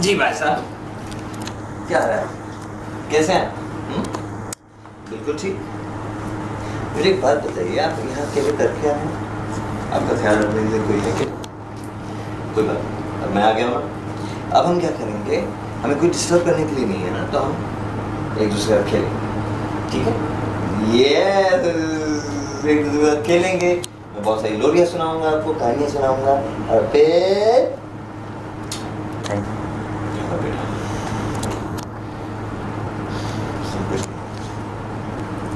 जी भाई साहब। क्या रहा है? कैसे हैं? बिल्कुल ठीक। मुझे एक बात बताइए, आप यहाँ अकेले कर क्या हैं? आपका ख्याल रखने के लिए कोई है क्या? कोई बात नहीं, अब मैं आ गया हूँ। अब हम क्या करेंगे, हमें कोई डिस्टर्ब करने के लिए नहीं है ना, तो हम एक दूसरे का खेलेंगे, ठीक है? ये एक दूसरे का खेलेंगे, मैं बहुत सारी लोरियाँ सुनाऊंगा आपको, कहानियाँ सुनाऊंगा, और फिर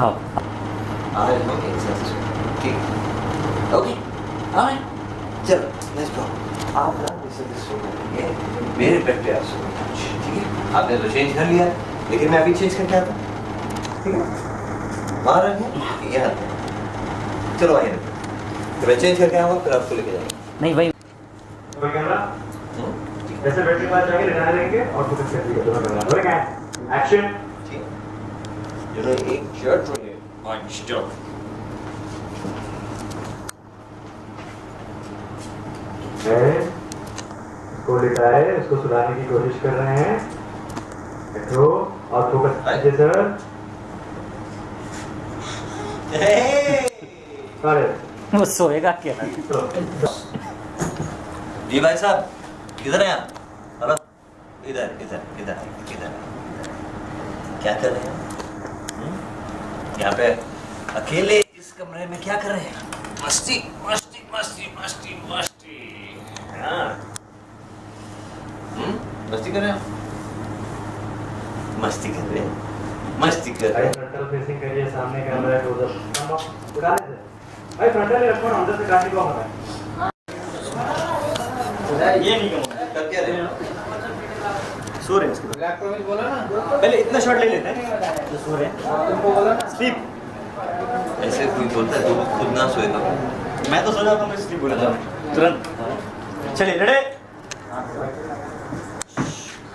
हाँ आज हम एक साथ सोएंगे, ठीक? ओके, हाँ चलो लेट्स गो। आप ना जैसे सो जाएंगे, मेरे बेड पे आप सोएंगे, ठीक है? आपने तो चेंज कर लिया है, लेकिन मैं अभी चेंज करके आता हूँ, ठीक है? वहाँ रखें, यहाँ रखें। चलो आइए, तो मैं चेंज करके आऊँगा, फिर आपको लेके जाऊँगा। नहीं भाई जैसे बैटरी के पास जाके लेना लेंगे और फोकस कर दिया दोनों करना हो गया एक्शन ठीक है जो एक शर्ट चाहिए वन स्टॉप। इसको लिटाए इसको सुलाने की कोशिश कर रहे हैं बैठो और फोकस कीजिए सर अरे वो सोएगा क्या? जी भाई साहब, किधर हैं आप? हेलो, इधर इधर इधर इधर। क्या कर रहे हैं? यहाँ पे अकेले इस कमरे में क्या कर रहे हैं? मस्ती मस्ती मस्ती मस्ती मस्ती। हाँ, मस्ती कर रहे हैं? मस्ती कर रहे हैं, मस्ती कर रहे हैं। फ्रंटल फेसिंग करिए सामने कैमरा है उधर उठा ले भाई फ्रंटल रखो अंदर से काटने को होता है ये नहीं कहूँगा। कर क्या रहे हैं? सो रहे हैं इसके बाद। पहले इतना शॉट ले लेते हैं तो सो रहे हैं। स्लीप। ऐसे कोई बोलता है तो वो खुद ना सोएगा। मैं तो सो जाता हूँ, मैं स्लीप बोला था तुरंत। चलिए रेडी।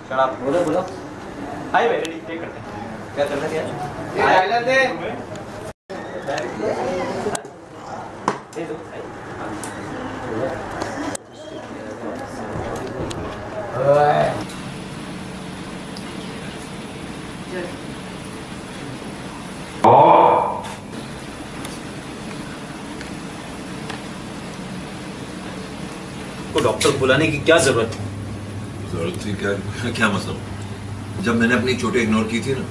शराब बोलो बोलो। हाय भाई रेडी टेक करते हैं। क्या करना क्या? दे दो। को डॉक्टर बुलाने की क्या जरूरत है? जरूरत थी क्या? क्या मतलब? जब मैंने अपनी चोटें इग्नोर की थी ना,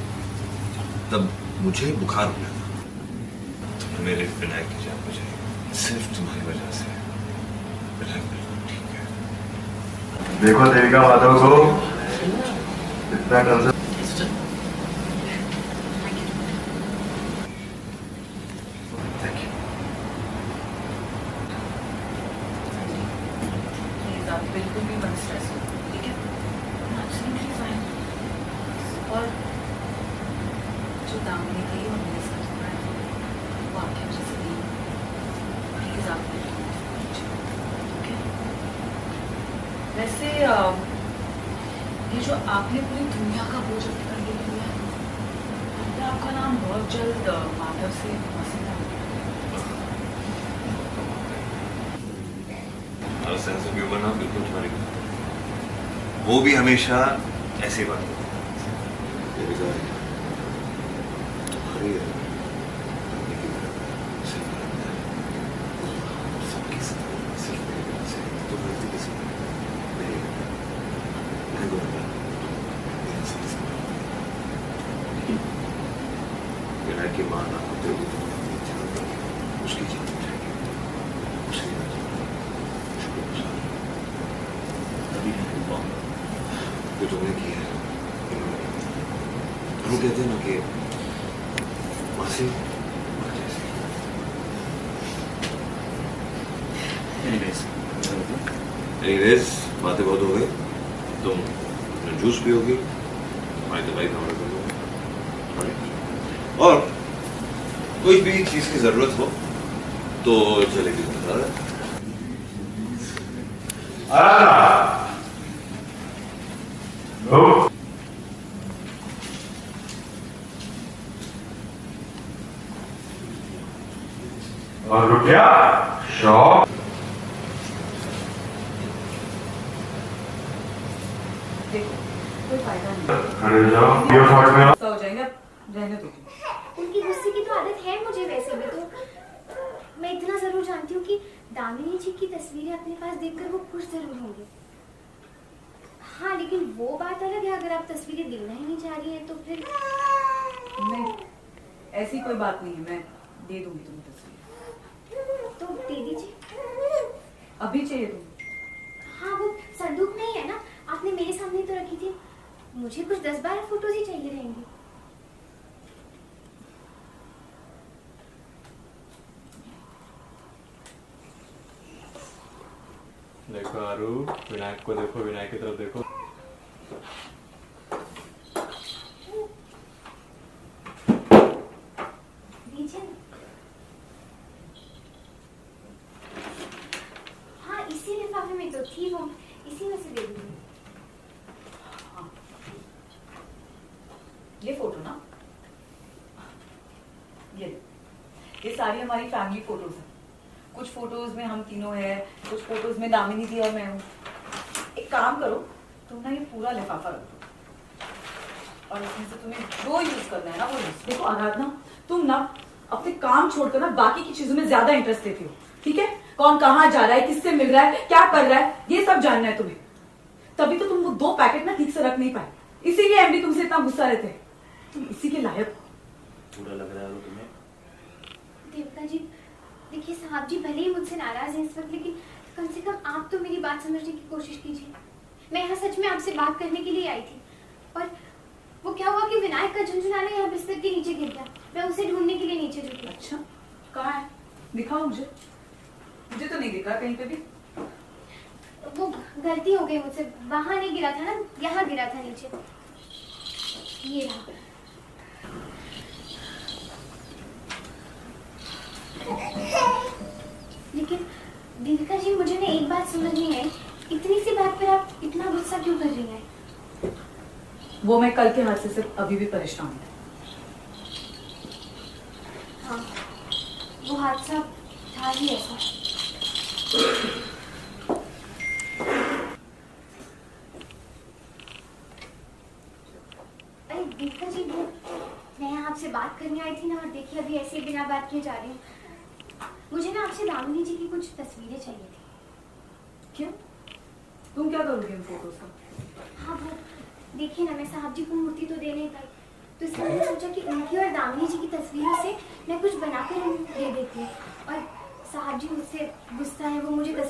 तब मुझे बुखार हो गया था। तो मेरे विनायक की जान बचाई सिर्फ तुम्हारी वजह से। विनायक बिल्कुल ठीक है। देखो देविका माधव को इतना कंसर्न थैंक यू। आप बिल्कुल भी मत स्ट्रेस हो, ठीक है? Absolutely fine. और जो दामने की और मेरे साथ हो रहा है वो आपकी वजह से नहीं, प्लीज आप ओके? वैसे ये जो आपने पूरी दुनिया का बोझ अपने कंधे पे लिया है, तो आपका नाम बहुत जल्द माधव से मसीहा हो गया। और सेंस ऑफ ह्यूमर ना बिल्कुल तुम्हारी। वो भी हमेशा ऐसी बात करती है। तुम्हारी है, लेकिन सिर्फ गलत है। सबकी सिर्फ मेरी वजह से। तो गलती किसी की नहीं। मेरी मैं गुनहगार हूं, मेरी सही से विनायक की मां ना होते हुए तो उसकी जान बचाएगी, उसकी जान जो तुमने किया है। हम कहते हैं ना कि मासी माँ जैसी। एनीवेज बातें बहुत हो गई। तुम जूस पियोगी, हमारी दवाई का ऑर्डर कर दो। और कोई भी चीज की जरूरत हो तो चलेगी बता रहे। और रुकिया शॉप देखो फायदा नहीं। खड़े हो जाओ, ये फॉर्ट में आओ। गुस्सा हो जाएंगे, रहने दो। उनकी गुस्से की तो आदत है मुझे वैसे भी, तो मैं इतना जरूर जानती हूँ कि दामिनी जी की तस्वीरें अपने पास देखकर वो खुश जरूर होंगे। हाँ, लेकिन वो बात अलग है, अगर आप तस्वीरें देना ही नहीं चाह रही है तो फिर नहीं, ऐसी कोई बात नहीं है, मैं दे दूंगी तुम्हें तस्वीर। तो दे दीजिए। अभी चाहिए तुम्हें? हाँ, वो संदूक नहीं है ना, आपने मेरे सामने तो रखी थी। मुझे कुछ 10-12 फोटोज ही चाहिए रहेंगी। देखो आरू, विनायक को देखो, विनायक की तरफ देखो। दीजिए ना। हाँ, इसी लिफाफे में तो थी, वो इसी में से दे दीजिए। हाँ। ये फोटो ना, ये सारी हमारी फैमिली फोटोज हैं। कुछ फोटोज में हम तीनों हैं, कुछ फोटोज में दामिनी जी और मैं हूँ। एक काम करो, तुम ना ये पूरा लिफाफा रख दो और इसमें से तुम्हें जो यूज करना है ना वो यूज। देखो आराधना, तुम ना अपने काम छोड़कर ना बाकी की चीजों में ज्यादा इंटरेस्ट लेती हो, ठीक है? कौन कहाँ जा रहा है, किससे मिल रहा है, क्या कर रहा है, ये सब जानना है तुम्हें। तभी तो तुम वो 2 पैकेट ना ठीक से रख नहीं पाए, इसीलिए एमडी तुमसे इतना गुस्सा रहते हैं। तुम इसी के लायक हो। बुरा लग रहा है तुम्हें? देवता जी, देखिए साहब जी भले ही मुझसे नाराज हैं इस वक्त, लेकिन कम से कम आप तो मेरी बात समझने की कोशिश कीजिए। मैं यहाँ सच में आपसे बात करने के लिए आई थी, और वो क्या हुआ कि विनायक का झुंझुनाना यहाँ बिस्तर के नीचे गिर गया। मैं उसे ढूंढने के लिए नीचे झुकी। अच्छा, कहाँ है? दिखाओ मुझे। मुझे तो नहीं दिखा कहीं पे भी। वो गलती हो गई मुझसे, वहां नहीं गिरा था ना, यहाँ गिरा था नीचे। ये रहा। लेकिन देविका जी, मुझे ना एक बात समझ नहीं आई, इतनी सी बात पर आप इतना गुस्सा क्यों कर रही हैं? वो मैं कल के हादसे से अभी भी परेशान हूँ। हाँ, वो हादसा था ही ऐसा। अरे देविका जी, वो मैं यहाँ आपसे बात करने आई थी ना, और देखिए अभी ऐसे बिना बात किए जा रही हूँ। मुझे ना आपसे दामिनी जी की कुछ तस्वीरें चाहिए थी। क्यों? तुम क्या करोगे इन फोटोज का? हाँ, वो देखिए ना, मैं साहब जी को मूर्ति तो दे नहीं पाई, तो इसलिए मैंने सोचा कि उनकी और दामिनी जी की तस्वीरों से मैं कुछ बनाकर दे देती हूँ। और साहब जी मुझसे गुस्सा है, वो मुझे